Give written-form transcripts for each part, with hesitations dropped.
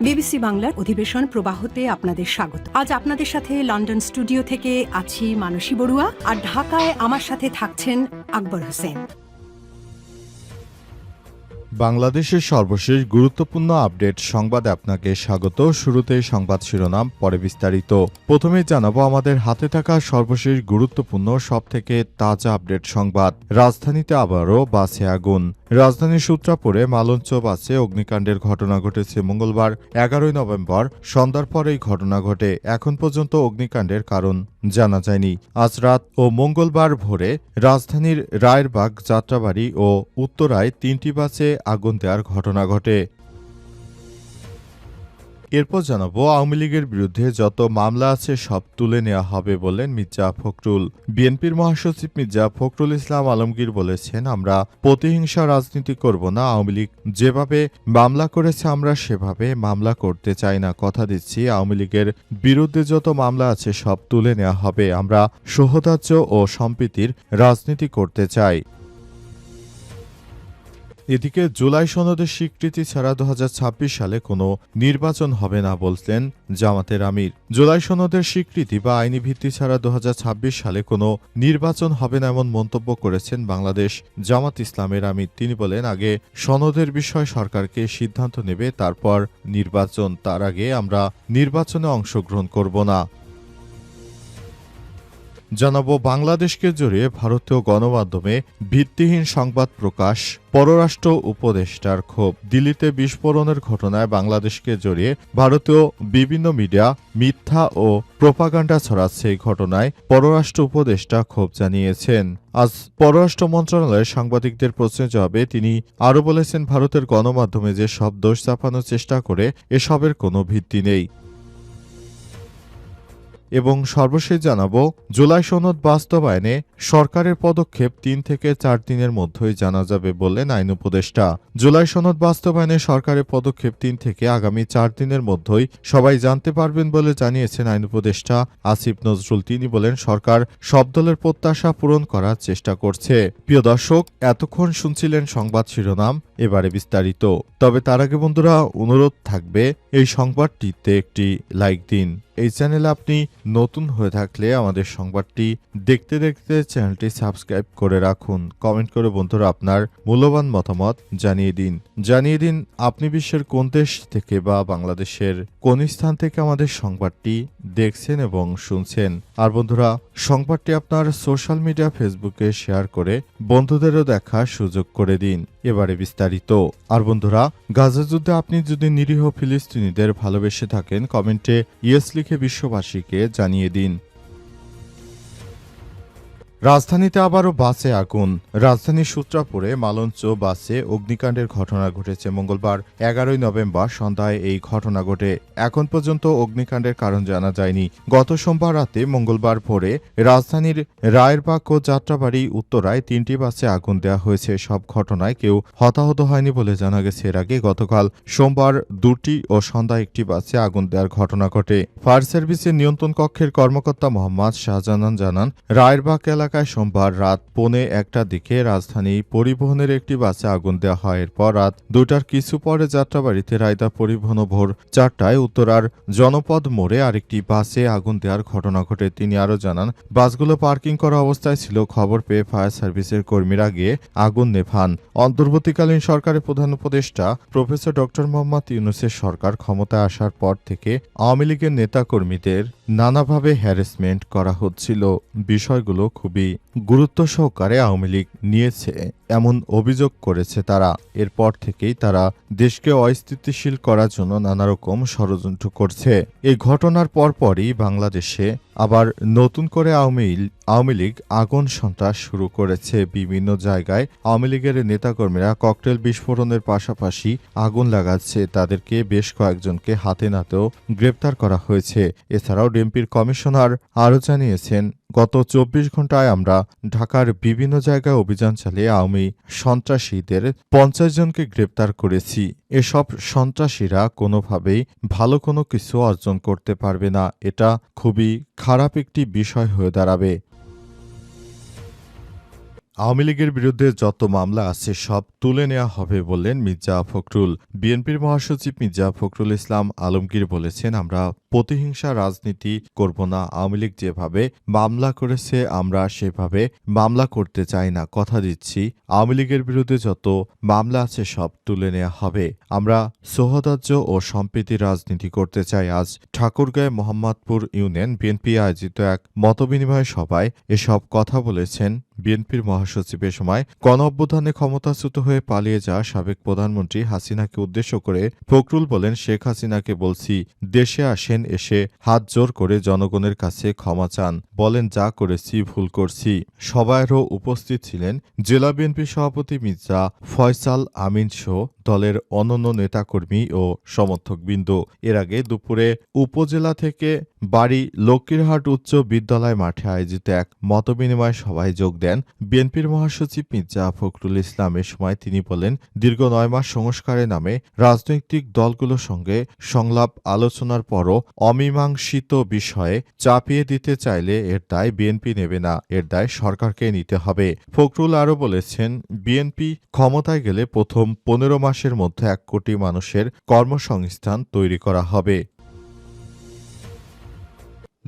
BBC বাংলার অধিবেশন প্রবাহতে আপনাদের স্বাগত। আজ আপনাদের সাথে লন্ডন স্টুডিও থেকে আছি মানসী বড়ুয়া, আর ঢাকায় আমার সাথে থাকছেন আকবর হোসেন। বাংলাদেশের সর্বশেষ গুরুত্বপূর্ণ আপডেট সংবাদে আপনাকে স্বাগত। শুরুতেই সংবাদ শিরোনাম, পরে বিস্তারিত। প্রথমেই জানাবো আমাদের হাতে থাকা সর্বশেষ গুরুত্বপূর্ণ সবথেকে তাজা আপডেট সংবাদ। রাজধানীতে আবারও বাসে আগুন। রাজধানীর সূত্রাপুরে মালঞ্চ বাসে অগ্নিকাণ্ডের ঘটনা ঘটেছে মঙ্গলবার 11 নভেম্বর সন্ধ্যার পর এই ঘটনা ঘটে। এখন পর্যন্ত অগ্নিকাণ্ডের কারণ জানা যায়নি। আজ রাত ও মঙ্গলবার ভোরে রাজধানীর রায়েরবাগ, যাত্রাবাড়ি ও উত্তরায় 3টি বাসে আগুন দেওয়ার ঘটনা ঘটে। এরপর জানাবো আওয়ামী লীগের বিরুদ্ধে যত মামলা আছে সব তুলে নেওয়া হবে বললেন মির্জা ফখরুল। বিএনপির মহাসচিব মির্জা ফখরুল ইসলাম আলমগীর বলেছেন, আমরা প্রতিহিংসা রাজনীতি করব না। আওয়ামী লীগ যেভাবে মামলা করেছে আমরা সেভাবে মামলা করতে চাই না। কথা দিচ্ছি আওয়ামী লীগের বিরুদ্ধে যত মামলা আছে সব তুলে নেওয়া হবে। আমরা সহোদর্য ও সম্প্রীতির রাজনীতি করতে চাই। এদিকে জুলাই সনদের স্বীকৃতি ছাড়া 2026 সালে কোনো নির্বাচন হবে না বলছেন জামাতের আমির। জুলাই সনদের স্বীকৃতি বা আইনি ভিত্তি ছাড়া 2026 সালে কোনো নির্বাচন হবে না এমন মন্তব্য করেছেন বাংলাদেশ জামাত ইসলামের আমির। তিনি বলেন, আগে সনদের বিষয় সরকারকে সিদ্ধান্ত নেবে, তারপর নির্বাচন। তার আগে আমরা নির্বাচনে অংশগ্রহণ করব না। জানাবো বাংলাদেশকে জড়িয়ে ভারতীয় গণমাধ্যমে ভিত্তিহীন সংবাদ প্রকাশ। পররাষ্ট্র উপদেষ্টার ক্ষোভ। দিল্লিতে বিস্ফোরণের ঘটনায় বাংলাদেশকে জড়িয়ে ভারতীয় বিভিন্ন মিডিয়া মিথ্যা ও প্রোপাগান্ডা ছড়াচ্ছে। এই ঘটনায় পররাষ্ট্র উপদেষ্টা ক্ষোভ জানিয়েছেন। আজ পররাষ্ট্র মন্ত্রণালয়ের সাংবাদিকদের প্রশ্নের জবাবে তিনি আরও বলেছেন, ভারতের গণমাধ্যমে যে সব দোষ চাপানোর চেষ্টা করে এসবের কোনো ভিত্তি নেই। এবং সর্বশেষ জানাবো জুলাই সনদ বাস্তবায়নে সরকারের পদক্ষেপ 3 থেকে 4 দিনের মধ্যেই জানা যাবে বললেন আইন উপদেষ্টা। জুলাই সনদ বাস্তবায়নে সরকারের পদক্ষেপ 3 থেকে আগামী 4 দিনের মধ্যেই সবাই জানতে পারবেন বলে জানিয়েছেন আইন উপদেষ্টা আসিফ নজরুল। তিনি বলেন, সরকার সব দলের প্রত্যাশা পূরণ করার চেষ্টা করছে। প্রিয় দর্শক, এতক্ষণ শুনছিলেন সংবাদ শিরোনাম, এবারে বিস্তারিত। তবে তার আগে বন্ধুরা অনুরোধ থাকবে এই সংবাদটিতে একটি লাইক দিন। এই চ্যানেলে আপনি নতুন হয়ে থাকলে আমাদের সংবাদটি দেখতে দেখতে চ্যানেলটি সাবস্ক্রাইব করে রাখুন। কমেন্ট করে বন্ধুরা আপনার মূল্যবান মতামত জানিয়ে দিন আপনি বিশ্বের কোন দেশ থেকে বা বাংলাদেশের কোন স্থান থেকে আমাদের সংবাদটি দেখছেন এবং শুনছেন। আর বন্ধুরা, সংবাদটি আপনার সোশ্যাল মিডিয়া ফেসবুকে শেয়ার করে বন্ধুদেরও দেখার সুযোগ করে দিন। এবারে বিস্তারিত। আর বন্ধুরা, গাজা যুদ্ধে আপনি যদি নিরীহ ফিলিস্তিনিদের ভালোবেসে থাকেন, কমেন্টে ইয়েস লিখে বিশ্ববাসীকে জানিয়ে দিন। রাজধানীতে আবারও বাসে আগুন। রাজধানীর সূত্রাপুরে মালঞ্চ বাসে অগ্নিকাণ্ডের ঘটনা ঘটেছে মঙ্গলবার 11 নভেম্বর সন্ধ্যায় এই ঘটনা ঘটে। এখন পর্যন্ত অগ্নিকাণ্ডের কারণ জানা যায়নি। গত সোমবার রাতে মঙ্গলবার ভোরে রাজধানীর রায়েরবাগ ও যাত্রাবাড়ি উত্তরায় 3টি বাসে আগুন দেওয়া হয়েছে। সব ঘটনায় কেউ হতাহত হয়নি বলে জানা গেছে। এর আগে গতকাল সোমবার 2টি ও সন্ধ্যায় 1টি বাসে আগুন দেওয়ার ঘটনা ঘটে। ফায়ার সার্ভিসের নিয়ন্ত্রণ কক্ষের কর্মকর্তা মোহাম্মদ শাহজাহান জানান, রায়েরবাগ এলাকায় সোমবার রাত 1:45টার দিকে রাজধানী পরিবহনের একটি বাসে আগুন দেওয়া হয়। এরপর রাত 2টার কিছু পরে যাত্রাবাড়িতে রায়দা পরিবহন ভোর 4টায় উত্তরার জনপদ মোড়ে আরেকটি বাসে আগুন দেওয়ার ঘটনা ঘটে। তিনি আরও জানান, বাসগুলো পার্কিং করা অবস্থায় ছিল। খবর পেয়ে ফায়ার সার্ভিসের কর্মীরা গিয়ে আগুন নেভান। অন্তর্বর্তীকালীন সরকারের প্রধান উপদেষ্টা প্রফেসর ডক্টর মোহাম্মদ ইউনূসের সরকার ক্ষমতায় আসার পর থেকে আওয়ামী লীগের নেতাকর্মীদের নানাভাবে হ্যারাসমেন্ট করা হচ্ছিল। বিষয়গুলো খুবই গুরুত্ব সহকারে আওয়ামী লীগ নিয়েছে এমন অভিযোগ করেছে তারা। এরপর থেকেই তারা দেশকে অস্থিতিশীল করার জন্য নানা রকম ষড়যন্ত্র করছে। এই ঘটনার পরপরই বাংলাদেশে আবার নতুন করে আওয়ামী লীগ আগুন সন্ত্রাস শুরু করেছে। বিভিন্ন জায়গায় আওয়ামী লীগের নেতাকর্মীরা ককটেল বিস্ফোরণের পাশাপাশি আগুন লাগাচ্ছে। তাদেরকে বেশ কয়েকজনকে হাতে নাতেও গ্রেপ্তার করা হয়েছে। এছাড়াও ডিএমপির কমিশনার আরও জানিয়েছেন, গত 24 ঘন্টায় আমরা ঢাকার বিভিন্ন জায়গায় অভিযান চালিয়ে আওয়ামী সন্ত্রাসীদের 50 জনকে গ্রেপ্তার করেছি। এসব সন্ত্রাসীরা কোনোভাবেই ভালো কোনো কিছু অর্জন করতে পারবে না। এটা খুবই খারাপ একটি বিষয় হয়ে দাঁড়াবে। আওয়ামী লীগের বিরুদ্ধে যত মামলা আছে সব তুলে নেওয়া হবে বললেন মির্জা ফখরুল। বিএনপির মহাসচিব মির্জা ফখরুল ইসলাম আলমগীর বলেছেন, আমরা প্রতিহিংসা রাজনীতি করব না। আওয়ামী লীগ যেভাবে মামলা করেছে আমরা সেভাবে মামলা করতে চাই না। কথা দিচ্ছি, আওয়ামী লীগের বিরুদ্ধে যত মামলা আছে সব তুলে নেওয়া হবে। আমরা সৌহার্দ্য ও সম্প্রীতির রাজনীতি করতে চাই। আজ ঠাকুরগাঁও মোহাম্মদপুর ইউনিয়ন বিএনপি আয়োজিত এক মতবিনিময় সভায় এসব কথা বলেছেন বিএনপির মহাসচিব। এ সময় গণঅভ্যুত্থানে ক্ষমতাচ্যুত হয়ে পালিয়ে যাওয়া সাবেক প্রধানমন্ত্রী হাসিনাকে উদ্দেশ্য করে ফখরুল বলেন, শেখ হাসিনাকে বলছি দেশে আসেন, এসে হাত জোর করে জনগণের কাছে ক্ষমা চান, বলেন যা করেছি ভুল করছি। সভায়ও উপস্থিত ছিলেন জেলা বিএনপি সভাপতি মির্জা ফয়সাল আমিন সহ দলের অন্যান্য নেতাকর্মী ও সমর্থকবৃন্দ। এর আগে দুপুরে উপজেলা থেকে বাড়ি লক্ষ্মীরহাট উচ্চ বিদ্যালয় মাঠে আয়োজিত এক মতবিনিময় সভায় যোগ দেন বিএনপির মহাসচিব মির্জা ফখরুল ইসলাম। এ সময় তিনি বলেন, দীর্ঘ ৯ মাস সংস্কারের নামে রাজনৈতিক দলগুলোর সঙ্গে সংলাপ আলোচনার পরও অমীমাংসিত বিষয়ে চাপিয়ে দিতে চাইলে এর দায় বিএনপি নেবে না, এর দায় সরকারকে নিতে হবে। ফখরুল আরও বলেছেন, বিএনপি ক্ষমতায় গেলে প্রথম ১৫ মাসের মধ্যে ১ কোটি মানুষের কর্মসংস্থান তৈরি করা হবে।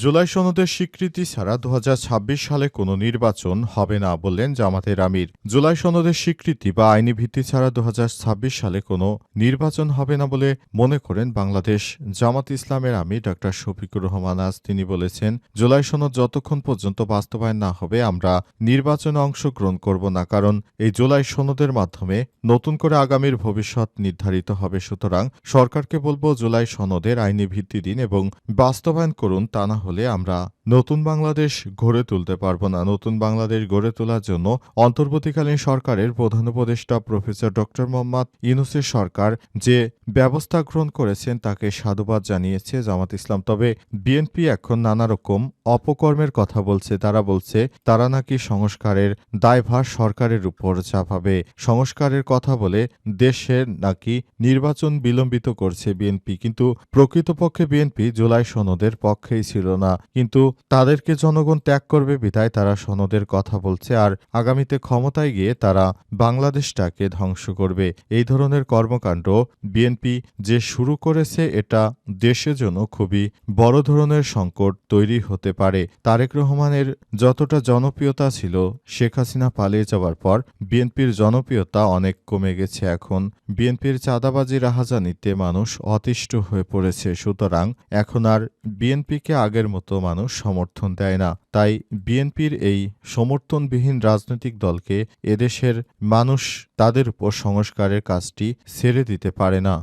জুলাই সনদের স্বীকৃতি ছাড়া ২০২৬ সালে কোনো নির্বাচন হবে না বললেন জামাতের আমির। জুলাই সনদের স্বীকৃতি বা আইনি ভিত্তি ছাড়া ২০২৬ সালে কোনো নির্বাচন হবে না বলে মনে করেন বাংলাদেশ জামাত ইসলামের আমির ড. শফিকুর রহমান। আজ তিনি বলেছেন, জুলাই সনদ যতক্ষণ পর্যন্ত বাস্তবায়ন না হবে আমরা নির্বাচনে অংশগ্রহণ করব না, কারণ এই জুলাই সনদের মাধ্যমে নতুন করে আগামীর ভবিষ্যৎ নির্ধারিত হবে। সুতরাং সরকারকে বলব, জুলাই সনদের আইনি ভিত্তি দিন এবং বাস্তবায়ন করুন, তা না হলে আমরা নতুন বাংলাদেশ গড়ে তুলতে পারব না। নতুন বাংলাদেশ গড়ে তোলার জন্য অন্তর্বর্তীকালীন সরকারের প্রধান উপদেষ্টা প্রফেসর ড. মোহাম্মদ ইউনূসের সরকার যে ব্যবস্থা গ্রহণ করেছেন তাকে সাধুবাদ জানিয়েছে জামাত ইসলাম। তবে বিএনপি এখন নানা রকম অপকর্মের কথা বলছে। তারা বলছে তারা নাকি সংস্কারের দায়ভার সরকারের উপর চাপাবে। সংস্কারের কথা বলে দেশের নাকি নির্বাচন বিলম্বিত করছে বিএনপি, কিন্তু প্রকৃতপক্ষে বিএনপি জুলাই সনদের পক্ষেই ছিল না। কিন্তু তাদেরকে জনগণ ত্যাগ করবে বিধায় তারা সনদের কথা বলছে, আর আগামীতে ক্ষমতায় গিয়ে তারা বাংলাদেশটাকে ধ্বংস করবে। এই ধরনের কর্মকাণ্ড বিএনপি যে শুরু করেছে এটা দেশের জন্য খুবই বড় ধরনের সংকট তৈরি হতে পারে। তারেক রহমানের যতটা জনপ্রিয়তা ছিল শেখ হাসিনা পালিয়ে যাওয়ার পর বিএনপির জনপ্রিয়তা অনেক কমে গেছে। এখন বিএনপির চাঁদাবাজি রাহাজানিতে মানুষ অতিষ্ঠ হয়ে পড়েছে। সুতরাং এখন আর বিএনপিকে আগের মতো মানুষ সমর্থন দেয় না। তাই বিএনপির এই সমর্থনবিহীন রাজনৈতিক দলকে এদেশের মানুষ তাদের উপর সংস্কারের কাজটি ছেড়ে দিতে পারে না।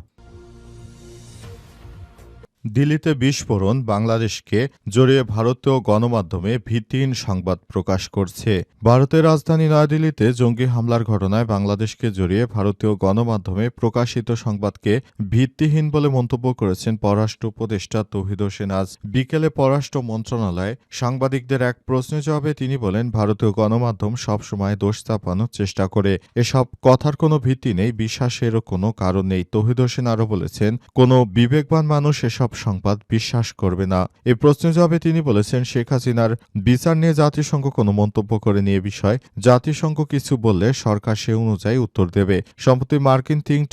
দিল্লিতে বিস্ফোরণ, বাংলাদেশকে জড়িয়ে ভারতীয় গণমাধ্যমে ভিত্তিহীন সংবাদ প্রকাশ করছে। ভারতের রাজধানী নয়াদিল্লিতে জঙ্গি হামলার ঘটনায় বাংলাদেশকে জড়িয়ে ভারতীয় গণমাধ্যমে প্রকাশিত সংবাদকে ভিত্তিহীন বলে মন্তব্য করেছেন পররাষ্ট্র উপদেষ্টা তৌহিদ হোসেন। আজ বিকেলে পররাষ্ট্র মন্ত্রণালয়ে সাংবাদিকদের এক প্রশ্নের জবাবে তিনি বলেন, ভারতীয় গণমাধ্যম সবসময় দোষ চাপানোর চেষ্টা করে। এসব কথার কোনো ভিত্তি নেই, বিশ্বাসেরও কোনো কারণ নেই। তৌহিদ হোসেন আরও বলেছেন, কোনো বিবেকবান মানুষ এসব সংবাদ বিশ্বাস করবে না। এই প্রশ্নের জবাবে তিনি বলেছেন, শেখ হাসিনার বিচার নিয়ে জাতিসংঘ কোনো মন্তব্য করেনি। এ বিষয়ে জাতিসংঘ কিছু বললে সরকার সে অনুযায়ী উত্তর দেবে। সম্প্রতি মার্কিন থিঙ্ক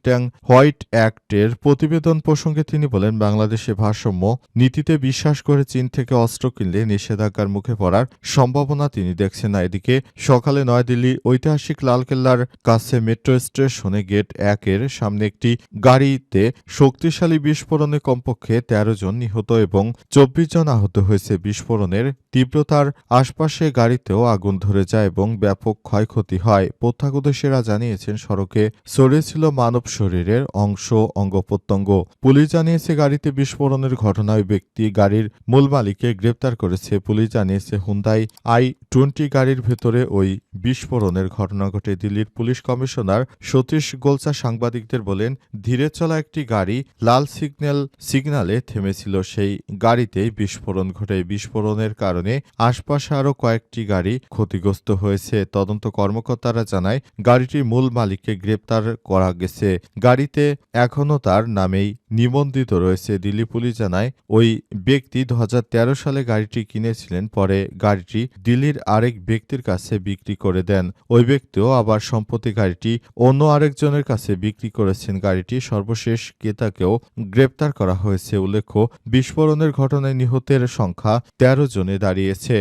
ট্যাঙ্ক হোয়াইট অ্যাক্টের প্রতিবেদন প্রসঙ্গে তিনি বলেন, বাংলাদেশে ভারসাম্য নীতিতে বিশ্বাস করে চীন থেকে অস্ত্র কিনলে নিষেধাজ্ঞার মুখে পড়ার সম্ভাবনা তিনি দেখছেন না। এদিকে সকালে নয়াদিল্লি ঐতিহাসিক লালকেল্লার কাছে মেট্রো স্টেশনে গেট ১-এর সামনে একটি গাড়িতে শক্তিশালী বিস্ফোরণে কমপক্ষে ১৩ জন নিহত এবং ২৪ জন আহত হয়েছে। বিস্ফোরণের তীব্রতার আশপাশে গাড়িতেও আগুন ধরে যায় এবং ব্যাপক ক্ষয়ক্ষতি হয়। প্রত্যক্ষদর্শীরা জানিয়েছেন, সড়কে ছড়িয়েছিল মানব শরীরের অঙ্গ-প্রত্যঙ্গ। পুলিশ জানিয়েছে, গাড়িতে বিস্ফোরণের ঘটনায় ব্যক্তি গাড়ির মূল মালিককে গ্রেপ্তার করেছে। পুলিশ জানিয়েছে, হুন্দাই i20 গাড়ির ভেতরে ওই বিস্ফোরণের ঘটনা ঘটে। দিল্লির পুলিশ কমিশনার সতীশ গোলচা সাংবাদিকদের বলেন, ধীরে চলা একটি গাড়ি লাল সিগন্যাল সিগন্যালে থেমেছিল সেই গাড়িতেই বিস্ফোরণ ঘটে। বিস্ফোরণের কারণে আশপাশে আরও কয়েকটি গাড়ি ক্ষতিগ্রস্ত হয়েছে। তদন্ত কর্মকর্তারা জানায় গাড়িটির মূল মালিককে গ্রেপ্তার করা গেছে। গাড়িতে এখনও তার নামেই নিবন্ধিত রয়েছে। দিল্লি পুলিশ জানায় ওই ব্যক্তি 2013 সালে গাড়িটি কিনেছিলেন, পরে গাড়িটি দিল্লির আরেক ব্যক্তির কাছে বিক্রি করে দেন। ওই ব্যক্তিও আবার সম্প্রতি গাড়িটি অন্য আরেকজনের কাছে বিক্রি করেছেন। গাড়িটি সর্বশেষ ক্রেতাকেও গ্রেপ্তার করা হয়েছে। উল্লেখ্য, বিস্ফোরণের ঘটনায় নিহতের সংখ্যা 13 জনে দাঁড়িয়েছে।